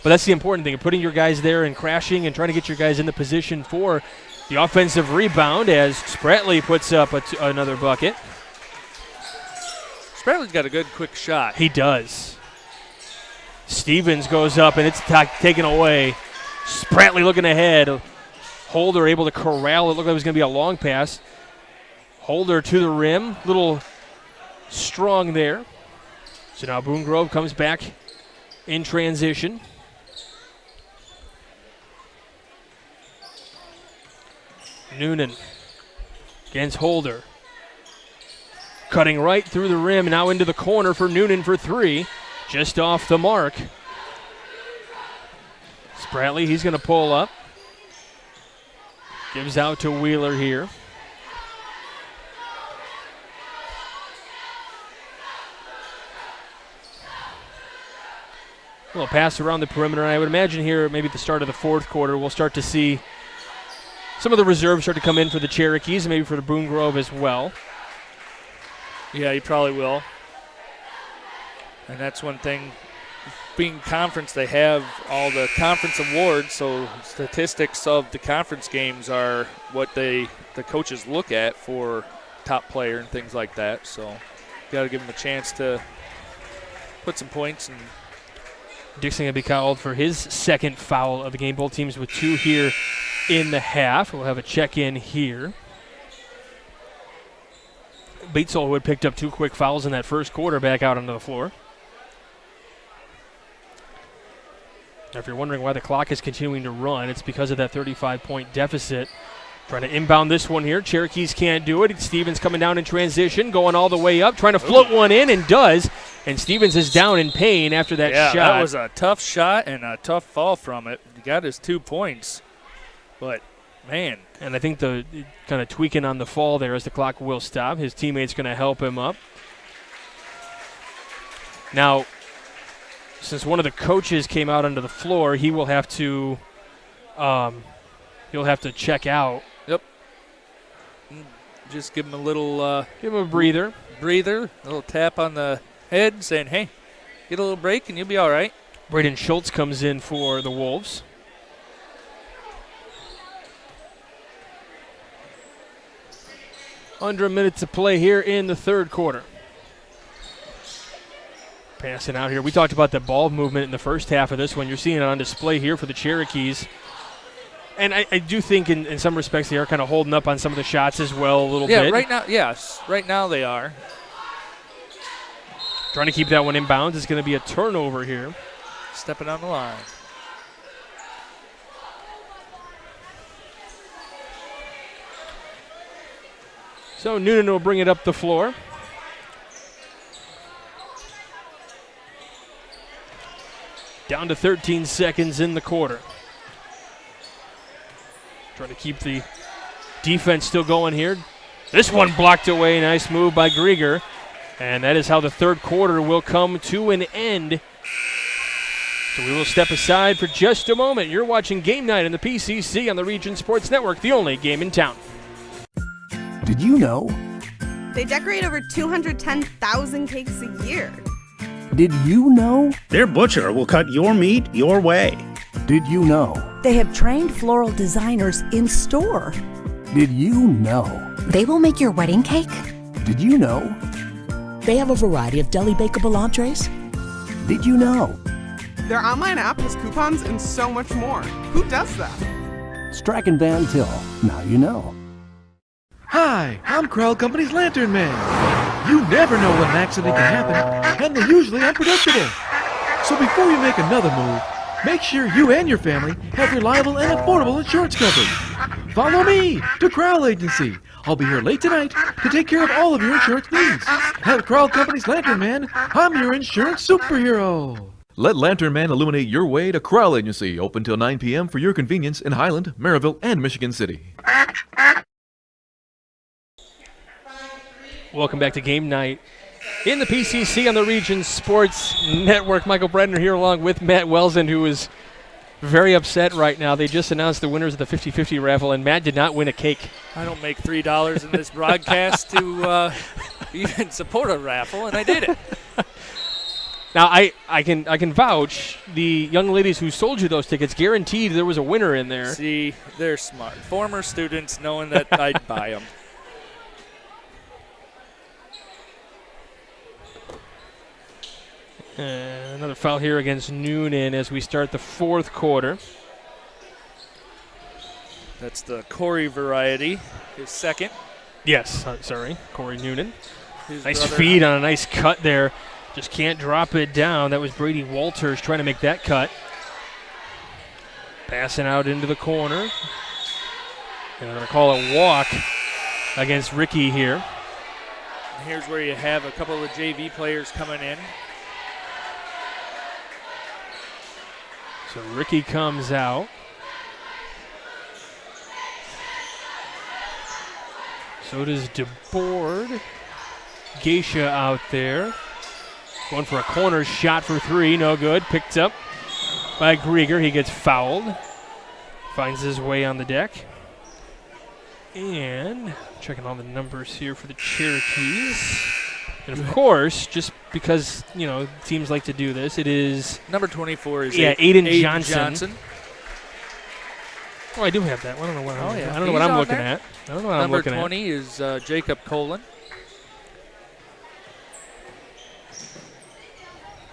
But that's the important thing, putting your guys there and crashing and trying to get your guys in the position for the offensive rebound as Spratley puts up another bucket. Spratley's got a good quick shot. He does. Stevens goes up and it's taken away. Spratley looking ahead. Holder able to corral it. Looked like it was going to be a long pass. Holder to the rim. Little strong there. So now Boone Grove comes back in transition. Noonan against Holder. Cutting right through the rim, now into the corner for Noonan for three. Just off the mark. Spratley, he's going to pull up. Gives out to Wheeler here. A little pass around the perimeter, and I would imagine here maybe at the start of the fourth quarter we'll start to see some of the reserves start to come in for the Cherokees and maybe for the Boone Grove as well. Yeah, you probably will. And that's one thing. Being conference, they have all the conference awards, so statistics of the conference games are what the coaches look at for top player and things like that. So got to give them a chance to put some points. And Dixon going to be called for his second foul of the game. Both teams with 2 here in the half. We'll have a check-in here. Batesville, who had picked up 2 quick fouls in that first quarter, back out onto the floor. Now, if you're wondering why the clock is continuing to run, it's because of that 35-point deficit. Trying to inbound this one here. Cherokees can't do it. Stevens coming down in transition, going all the way up, trying to float one in, and does. And Stevens is down in pain after that shot. Yeah, that was a tough shot and a tough fall from it. He got his 2 points. But, man. And I think the kind of tweaking on the fall there as the clock will stop. His teammate's going to help him up. Now, since one of the coaches came out onto the floor, he will have to he'll have to check out. Yep. Just give him a little give him a breather. A little tap on the head saying, hey, get a little break and you'll be all right. Braden Schultz comes in for the Wolves. Under a minute to play here in the third quarter. Passing out here. We talked about the ball movement in the first half of this one. You're seeing it on display here for the Cherokees. And I do think in some respects they are kind of holding up on some of the shots as well a little bit. Yeah, right now, yes. Right now they are. Trying to keep that one in bounds. It's going to be a turnover here. Stepping on the line. So Noonan will bring it up the floor. Down to 13 seconds in the quarter. Trying to keep the defense still going here. This one blocked away. Nice move by Grieger. And that is how the third quarter will come to an end. So we will step aside for just a moment. You're watching Game Night in the PCC on the Region Sports Network, the only game in town. Did you know? They decorate over 210,000 cakes a year. Did you know? Their butcher will cut your meat your way. Did you know? They have trained floral designers in store. Did you know? They will make your wedding cake. Did you know? They have a variety of deli bakeable entrees. Did you know? Their online app has coupons and so much more. Who does that? Strack and Van Til. Now you know. Hi, I'm Krell Company's Lantern Man. You never know when an accident can happen, and they're usually unpredictable. So before you make another move, make sure you and your family have reliable and affordable insurance coverage. Follow me to Krell Agency. I'll be here late tonight to take care of all of your insurance needs. At Krell Company's Lantern Man, I'm your insurance superhero. Let Lantern Man illuminate your way to Krell Agency, open till 9 p.m. for your convenience in Highland, Maryville, and Michigan City. Welcome back to Game Night in the PCC on the Region Sports Network. Michael Bredner here along with Matt Welsen, who is very upset right now. They just announced the winners of the 50-50 raffle, and Matt did not win a cake. I don't make $3 in this broadcast to even support a raffle, and I did it. Now, I can vouch, the young ladies who sold you those tickets guaranteed there was a winner in there. See, they're smart. Former students knowing that I'd buy them. Another foul here against Noonan as we start the fourth quarter. That's the Corey variety, his second. Yes, sorry, Corey Noonan. His nice brother. feed on a nice cut there. Just can't drop it down. That was Brady Walters trying to make that cut. Passing out into the corner. And they're going to call a walk against Ricky here. And here's where you have a couple of JV players coming in. So Ricky comes out. So does DeBoard. Geisha out there. Going for a corner shot for 3. No good. Picked up by Grieger. He gets fouled. Finds his way on the deck. And checking all the numbers here for the Cherokees. And, of course, just because, teams like to do this, it is... Number 24 is Aiden Johnson. Oh, I do have that. I don't know what I'm looking at. I don't know what I'm looking at. Number 20 is Jacob Colin.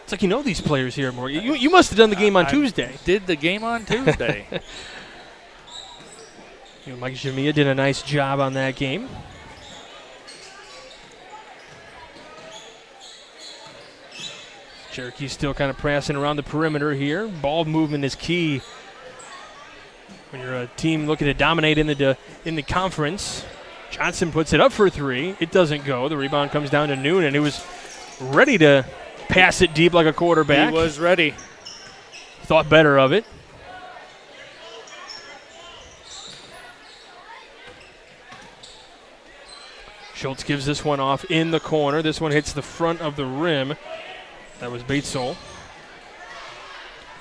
It's like you know these players here, Morgan. You must have done the game on Tuesday. Did the game on Tuesday. Mike Jamia did a nice job on that game. Cherokee still kind of pressing around the perimeter here. Ball movement is key when you're a team looking to dominate in the conference. Johnson puts it up for 3. It doesn't go. The rebound comes down to Noonan. He was ready to pass it deep like a quarterback. He was ready. Thought better of it. Schultz gives this one off in the corner. This one hits the front of the rim. That was Batesole.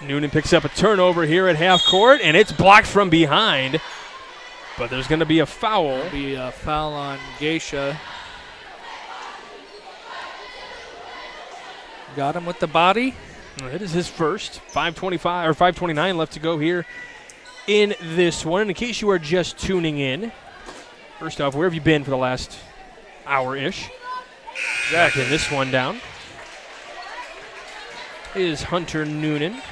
Noonan picks up a turnover here at half court, and it's blocked from behind. But there's going to be a foul. There'll be a foul on Geisha. Got him with the body. It is his first. 5:29 left to go here in this one. And in case you are just tuning in, first off, where have you been for the last hour-ish? Exactly. Backing this one down is Hunter Noonan.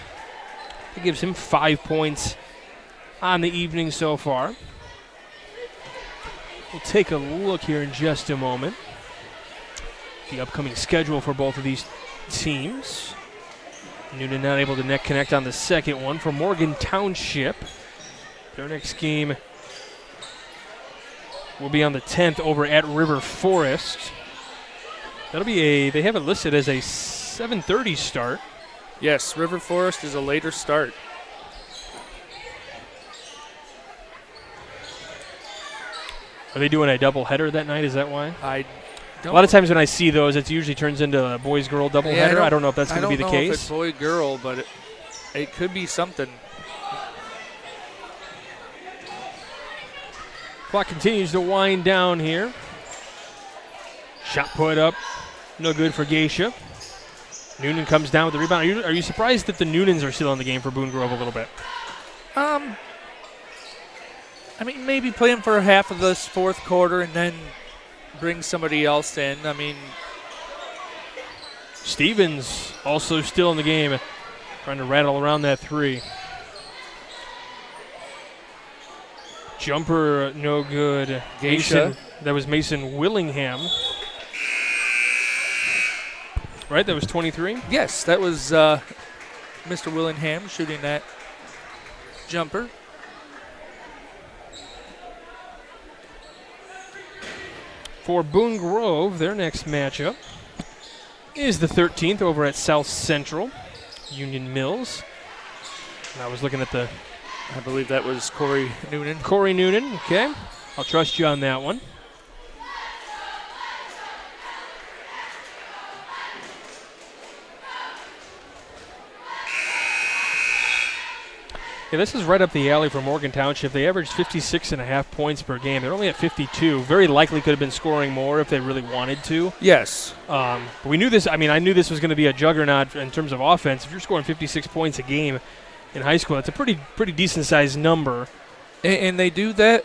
It gives him 5 points on the evening so far. We'll take a look here in just a moment. The upcoming schedule for both of these teams. Noonan not able to net connect on the second one for Morgan Township. Their next game will be on the 10th over at River Forest. That'll be they have it listed as a 7:30 start. Yes, River Forest is a later start. Are they doing a doubleheader that night? Is that why? A lot of times when I see those, it usually turns into a boys-girl doubleheader. I don't know if that's going to be the case. I don't know if it's boy-girl, but it could be something. Clock continues to wind down here. Shot put up. No good for Geisha. Noonan comes down with the rebound. Are you surprised that the Noonans are still in the game for Boone Grove a little bit? I mean, maybe play him for half of this fourth quarter and then bring somebody else in. I mean, Stevens also still in the game, trying to rattle around that 3. Jumper, no good. Geisha. That was Mason Willingham. Right, that was 23? Yes, that was Mr. Willingham shooting that jumper. For Boone Grove, their next matchup is the 13th over at South Central, Union Mills. And I was looking at I believe that was Corey Noonan. Corey Noonan, okay. I'll trust you on that one. Yeah, this is right up the alley for Morgan Township. They averaged 56.5 points per game. They're only at 52. Very likely could have been scoring more if they really wanted to. Yes. But we knew this. I mean, I knew this was going to be a juggernaut in terms of offense. If you're scoring 56 points a game in high school, that's a pretty decent-sized number. And they do that.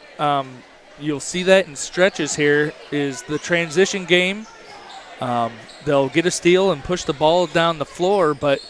You'll see that in stretches here is the transition game. They'll get a steal and push the ball down the floor, but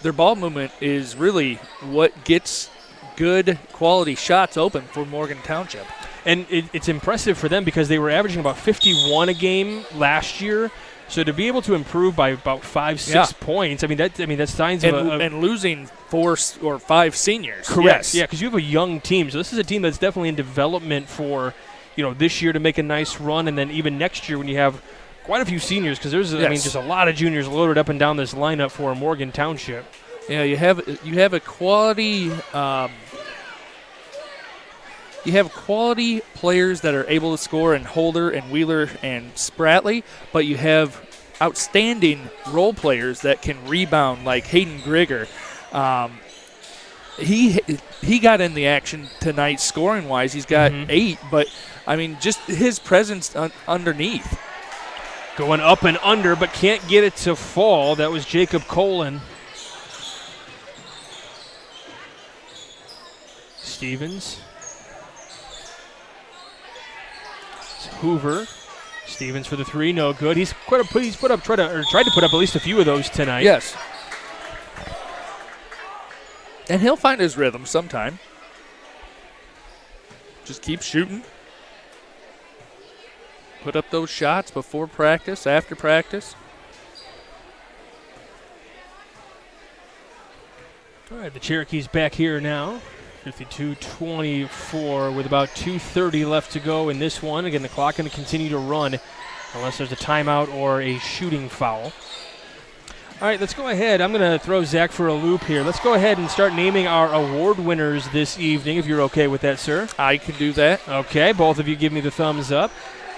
their ball movement is really what gets good quality shots open for Morgan Township. And it's impressive for them because they were averaging about 51 a game last year. So to be able to improve by about 5-6 points, that's signs of and losing 4 or 5 seniors. Correct. Yes. Yeah, because you have a young team. So this is a team that's definitely in development for, this year to make a nice run, and then even next year when you have quite a few seniors, because there's just a lot of juniors loaded up and down this lineup for Morgan Township. Yeah, you have a quality you have quality players that are able to score in Holder and Wheeler and Spratley, but you have outstanding role players that can rebound like Hayden Grigger. He got in the action tonight scoring-wise. He's got 8, but, I mean, just his presence underneath. Going up and under, but can't get it to fall. That was Jacob Colin. Stevens. It's Hoover. Stevens for the 3, no good. He's tried to put up at least a few of those tonight. Yes. And he'll find his rhythm sometime. Just keep shooting. Put up those shots before practice, after practice. All right, the Cherokees back here now. 52-24 with about 2:30 left to go in this one. Again, the clock going to continue to run unless there's a timeout or a shooting foul. All right, let's go ahead. I'm going to throw Zach for a loop here. Let's go ahead and start naming our award winners this evening, if you're okay with that, sir. I can do that. Okay, both of you give me the thumbs up.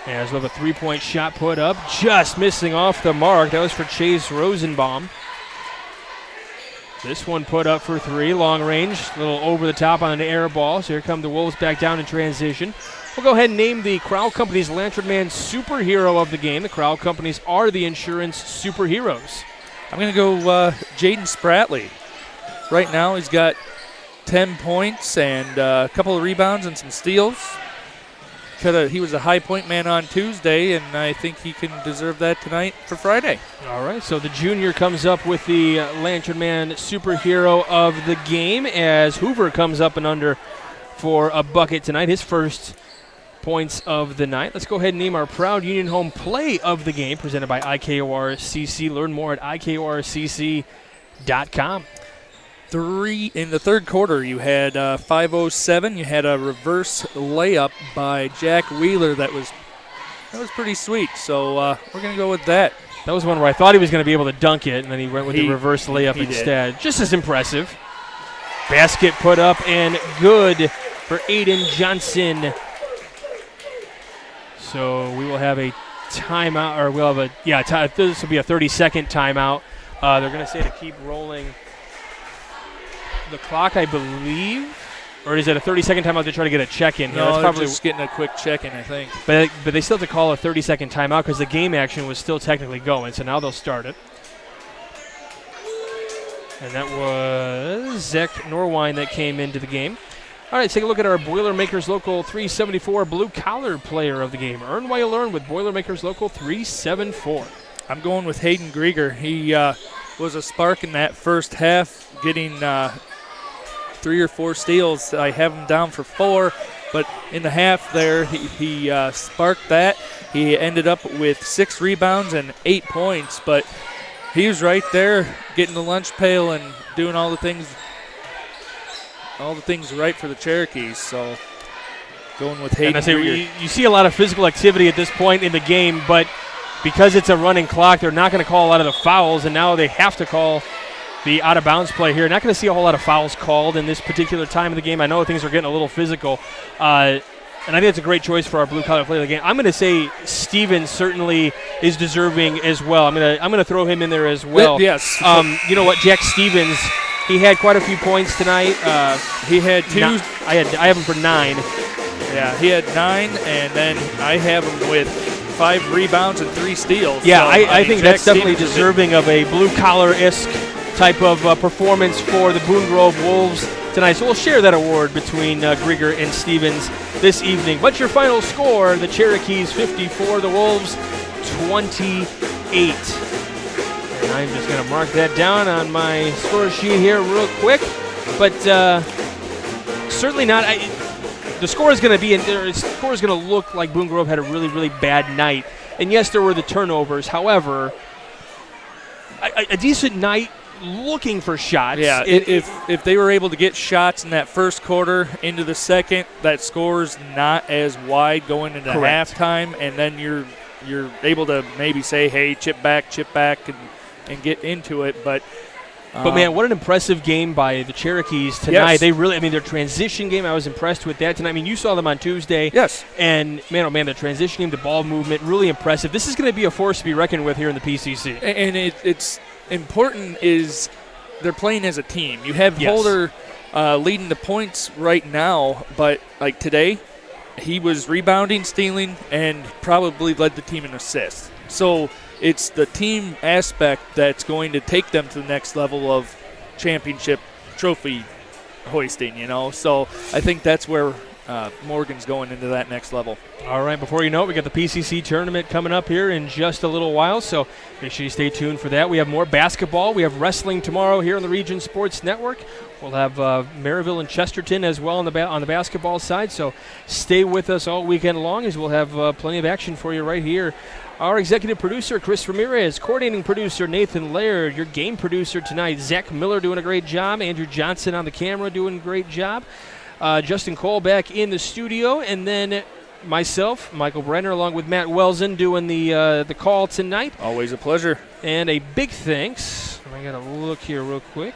As we have a 3-point shot put up, just missing off the mark. That was for Chase Rosenbaum. This one put up for 3, long range, a little over the top on an air ball. So here come the Wolves back down in transition. We'll go ahead and name the Crowell Companies Lantern Man superhero of the game. The Crowell Companies are the insurance superheroes. I'm going to go Jaden Spratley. Right now he's got 10 points and a couple of rebounds and some steals. He was a high point man on Tuesday, and I think he can deserve that tonight for Friday. All right, so the junior comes up with the Lantern Man superhero of the game as Hoover comes up and under for a bucket tonight, his first points of the night. Let's go ahead and name our proud Union Home play of the game presented by IKORCC. Learn more at IKORCC.com. In the third quarter, you had 5:07. You had a reverse layup by Jack Wheeler that was pretty sweet. So we're going to go with that. That was one where I thought he was going to be able to dunk it, and then he went with the reverse layup instead. Did. Just as impressive. Basket put up and good for Aiden Johnson. So we will have a timeout, or we'll have this will be a 30-second timeout. They're going to say to keep rolling the clock, I believe, or is it a 30-second timeout to try to get a check-in? No, that's probably just getting a quick check-in, I think. But they still have to call a 30-second timeout because the game action was still technically going, so now they'll start it. And that was Zach Norwine that came into the game. All right, let's take a look at our Boilermakers Local 374 blue-collar player of the game. Earn while you learn with Boilermakers Local 374. I'm going with Hayden Grieger. He was a spark in that first half, getting 3 or 4 steals. I have him down for 4, but in the half there, he sparked that. He ended up with 6 rebounds and 8 points, but he was right there getting the lunch pail and doing all the things right for the Cherokees. So going with Hayden Grieger. You see a lot of physical activity at this point in the game, but because it's a running clock, they're not going to call a lot of the fouls, and now they have to call the out-of-bounds play here. Not going to see a whole lot of fouls called in this particular time of the game. I know things are getting a little physical, and I think it's a great choice for our blue-collar player of the game. I'm going to say Stevens certainly is deserving as well. I'm going to throw him in there as well. Yes. You know what, Jack Stevens, he had quite a few points tonight. He had 2. I have him for 9. Yeah, he had 9, and then I have him with 5 rebounds and 3 steals. Yeah, so, I think that's definitely deserving of a blue-collar-esque type of performance for the Boone Grove Wolves tonight. So we'll share that award between Grieger and Stevens this evening. But your final score, the Cherokees 54, the Wolves 28. And I'm just going to mark that down on my score sheet here real quick. But certainly not. The score is going to be, the score is going to look like Boone Grove had a really, really bad night. And yes, there were the turnovers. However, a decent night looking for shots. Yeah, if they were able to get shots in that first quarter into the second, that score's not as wide going into halftime, and then you're able to maybe say, hey, chip back, and get into it. But But, man, what an impressive game by the Cherokees tonight. Yes. They really, their transition game, I was impressed with that tonight. You saw them on Tuesday. Yes. And, man, oh, man, the transition game, the ball movement, really impressive. This is going to be a force to be reckoned with here in the PCC. And it's important is they're playing as a team. You have Holder leading the points right now, but, like, today, he was rebounding, stealing, and probably led the team in assists. So it's the team aspect that's going to take them to the next level of championship trophy hoisting, So I think that's where Morgan's going into that next level. All right, before you know it, we got the PCC tournament coming up here in just a little while, so make sure you stay tuned for that. We have more basketball. We have wrestling tomorrow here on the Region Sports Network. We'll have Maryville and Chesterton as well on the basketball side, so stay with us all weekend long as we'll have plenty of action for you right here. Our executive producer, Chris Ramirez, coordinating producer, Nathan Laird, your game producer tonight, Zach Miller doing a great job, Andrew Johnson on the camera doing a great job, Justin Cole back in the studio, and then myself, Michael Brenner, along with Matt Welsen doing the call tonight. Always a pleasure. And a big thanks. I got to look here real quick.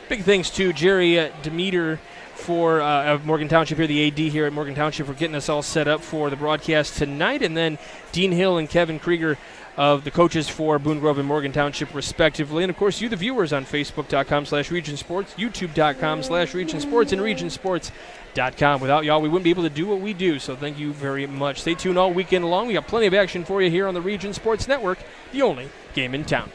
Big thanks to Jerry Demeter for of Morgan Township here, the AD here at Morgan Township, for getting us all set up for the broadcast tonight. And then Dean Hill and Kevin Krieger of the coaches for Boone Grove and Morgan Township, respectively. And, of course, you, the viewers, on Facebook.com/RegionSports, YouTube.com/RegionSports, and RegionSports.com. Without y'all, we wouldn't be able to do what we do, so thank you very much. Stay tuned all weekend long. We got plenty of action for you here on the Region Sports Network, the only game in town.